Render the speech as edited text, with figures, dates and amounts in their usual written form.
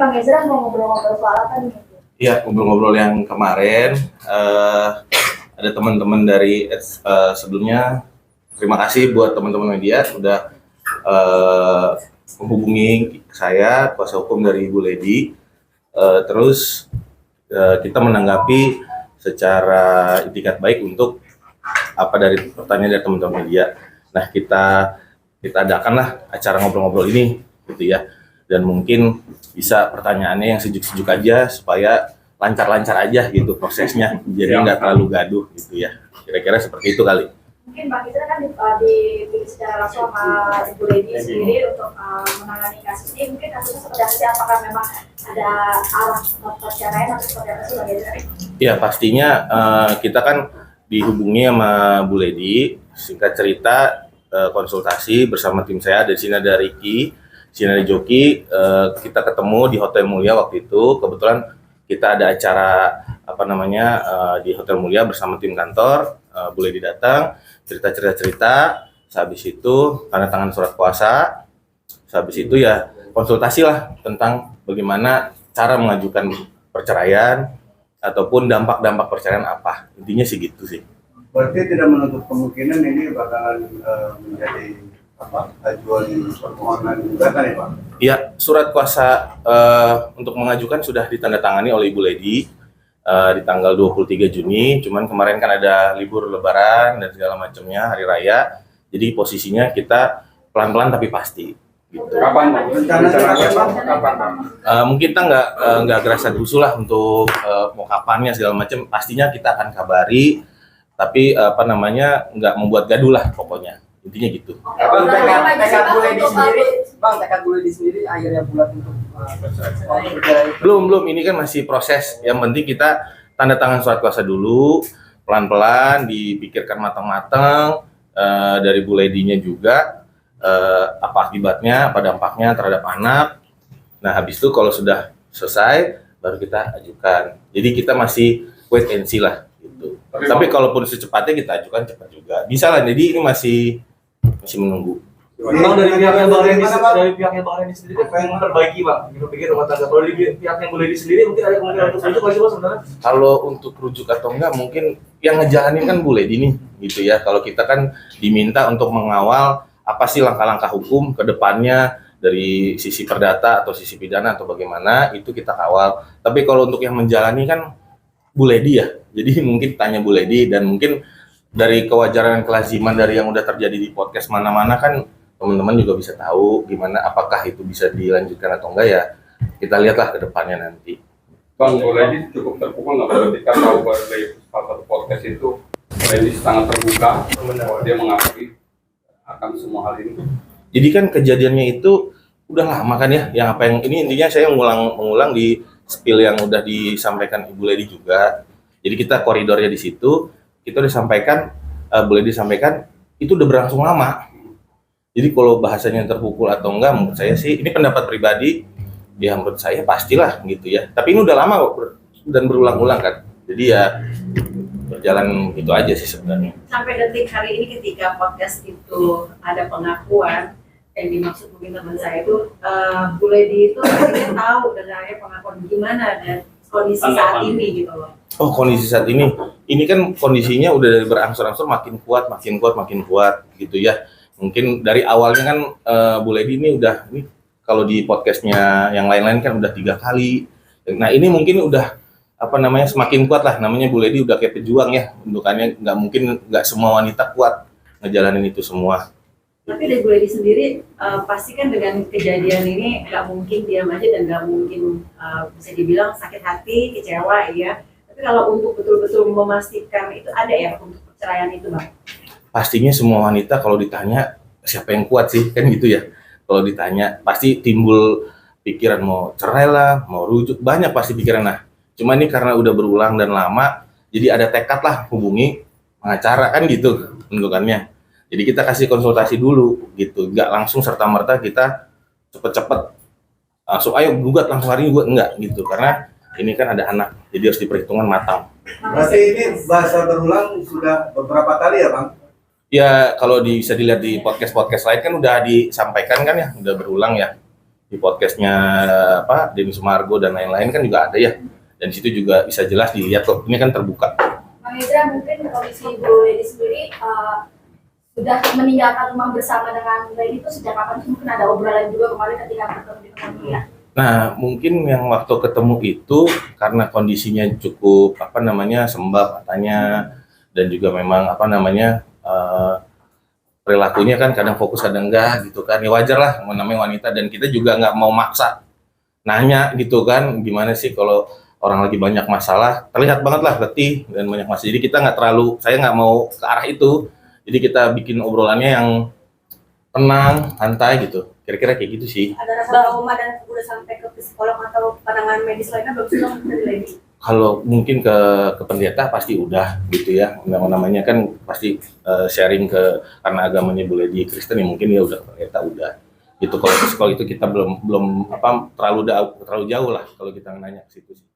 Bang Ezra mau ngobrol-ngobrol soal apa nih? Iya, ngobrol-ngobrol yang kemarin ada teman-teman dari sebelumnya. Terima kasih buat teman-teman media sudah menghubungi saya, kuasa hukum dari Ibu Lady. Terus kita menanggapi secara itikat baik untuk apa dari pertanyaan dari teman-teman media. Nah, kita adakanlah acara ngobrol-ngobrol ini, gitu ya. Dan mungkin bisa pertanyaannya yang sejuk-sejuk aja supaya lancar-lancar aja gitu prosesnya, jadi nggak terlalu gaduh gitu ya. Kira-kira seperti itu kali. Mungkin Bang Ezra kan dipilih secara langsung sama Ibu Lady sendiri untuk menangani kasus ini. Mungkin kasusnya seperti apa? Apakah memang ada arah perceraian atau seperti apa sih Bang Ezra? Ya pastinya kita kan dihubungi sama Bu Lady. Singkat cerita konsultasi bersama tim saya. Dari sini ada Ricky, sini ada Joki. Kita ketemu di Hotel Mulia waktu itu. Kebetulan kita ada acara di Hotel Mulia bersama tim kantor. Bu Lady datang, cerita. Habis itu tanda tangan surat kuasa. Habis itu ya konsultasi lah tentang bagaimana cara mengajukan perceraian ataupun dampak-dampak perceraian apa. Intinya sih gitu sih. Berarti tidak menutup kemungkinan ini bakalan menjadi ajuan permohonan gugatan ya Pak? Iya, surat kuasa untuk mengajukan sudah ditandatangani oleh Ibu Lady di tanggal 23 Juni. Cuman kemarin kan ada libur Lebaran dan segala macamnya, hari raya. Jadi posisinya kita pelan-pelan tapi pasti. Gitu. Kapan rencananya Pak? Mungkin kita nggak gerasa gerusu lah untuk mau kapannya segala macam. Pastinya kita akan kabari, tapi nggak membuat gaduh lah pokoknya. Intinya gitu. Bang, tekad Bu Lady sendiri, Bang, tekad Bu Lady sendiri akhirnya bulat untuk belum, ini kan masih proses. Yang penting kita tanda tangan surat kuasa dulu, pelan-pelan dipikirkan matang-matang dari Bu Lady-nya juga. Apa akibatnya, apa dampaknya terhadap anak. Nah, habis itu kalau sudah selesai baru kita ajukan. Jadi kita masih wait and see lah gitu. Tapi kalaupun secepatnya kita ajukan cepat juga. Bisa lah. Jadi ini masih menunggu. Bang, dari pihaknya Bang Reni sendiri kan pengen memperbaiki Bang, memperbaiki rumah tangga. Kalau dari pihaknya Bu Lady sendiri mungkin ada kemungkinan untuk rujuk nggak sih Bang sebenarnya? Kalau untuk rujuk atau enggak mungkin yang ngejalanin kan Bu Lady nih gitu ya. Kalau kita kan diminta untuk mengawal apa sih langkah-langkah hukum ke depannya dari sisi perdata atau sisi pidana atau bagaimana, itu kita kawal. Tapi kalau untuk yang menjalani kan Bu Lady ya, jadi mungkin tanya Bu Lady. Dan mungkin dari kewajaran kelaziman dari yang udah terjadi di podcast mana-mana kan teman-teman juga bisa tahu gimana, apakah itu bisa dilanjutkan atau enggak ya, kita lihatlah ke depannya nanti. Bang, Bu Lady cukup terpukul nggak ketika tahu dari salah satu podcast itu Bu Lady sangat terbuka bahwa dia mengakui akan semua hal ini. Jadi kan kejadiannya itu udah lama kan ya, yang ini intinya saya mengulang di spill yang udah disampaikan Ibu Lady juga. Jadi kita koridornya di situ, kita udah sampaikan, Bu Lady sampaikan itu udah berlangsung lama. Jadi kalau bahasanya terpukul atau enggak, menurut saya sih ini pendapat pribadi, ya menurut saya pastilah gitu ya. Tapi ini udah lama kok dan berulang-ulang kan. Jadi ya berjalan itu aja sih sebenarnya. Sampai detik hari ini ketika podcast itu ada pengakuan yang dimaksud mungkin teman saya itu Bu Lady itu akhirnya tahu dengarnya pengakuan gimana dan kondisi saat ini gitu loh. Oh, kondisi saat ini kan kondisinya udah dari berangsur-angsur makin kuat gitu ya. Mungkin dari awalnya kan Bu Lady ini kalau di podcastnya yang lain-lain kan udah 3 kali. Nah ini mungkin udah semakin kuat lah, namanya Bu Lady udah kayak pejuang ya, bentukannya nggak semua wanita kuat ngejalanin itu semua. Tapi dari Bu Lady sendiri pasti kan dengan kejadian ini nggak mungkin diam aja dan nggak mungkin bisa dibilang sakit hati, kecewa ya. Tapi kalau untuk betul-betul memastikan itu ada ya untuk perceraian itu Bang? Pastinya semua wanita kalau ditanya siapa yang kuat sih kan gitu ya. Kalau ditanya pasti timbul pikiran mau cerai lah, mau rujuk, banyak pasti pikiran. Nah, cuma ini karena udah berulang dan lama, jadi ada tekad lah hubungi pengacara kan gitu bentukannya. Jadi kita kasih konsultasi dulu gitu, nggak langsung serta-merta kita cepet-cepet langsung ayo gugat langsung hari ini gugat, enggak gitu. Karena ini kan ada anak, jadi harus diperhitungkan matang. Berarti ini bahasa berulang sudah beberapa kali ya Bang? Ya kalau bisa dilihat di podcast-podcast lain kan udah disampaikan kan ya, udah berulang ya. di podcastnya apa Denny Sumargo dan lain-lain kan juga ada ya, dan situ juga bisa jelas dilihat kok, ini kan terbuka. Bang Indra, mungkin kondisi Bu Lady sendiri sudah meninggalkan rumah bersama dengan Lady itu sejak kapan? Mungkin ada obrolan juga kemarin ketika bertemu di tempat ya. Nah, mungkin yang waktu ketemu itu karena kondisinya cukup apa namanya sembab katanya, dan juga memang apa namanya perilakunya kan kadang fokus kadang enggak gitu kan, ya wajar lah namanya wanita, dan kita juga nggak mau maksa nanya gitu kan, gimana sih kalau orang lagi banyak masalah, terlihat banget lah letih dan banyak masalah, jadi kita nggak terlalu, saya nggak mau ke arah itu, jadi kita bikin obrolannya yang tenang, santai gitu. Kira-kira kayak gitu sih. Ada rasa trauma dan udah sampai ke psikolog atau penanganan medis lainnya belum sih dari Lady? Kalau mungkin ke pendeta pasti udah gitu ya. Namanya kan pasti sharing ke, karena agamanya boleh di Kristen ya, mungkin ya udah pendeta udah. Gitu kalau psikolog itu kita belum apa terlalu jauh lah kalau kita nanya ke situ sih.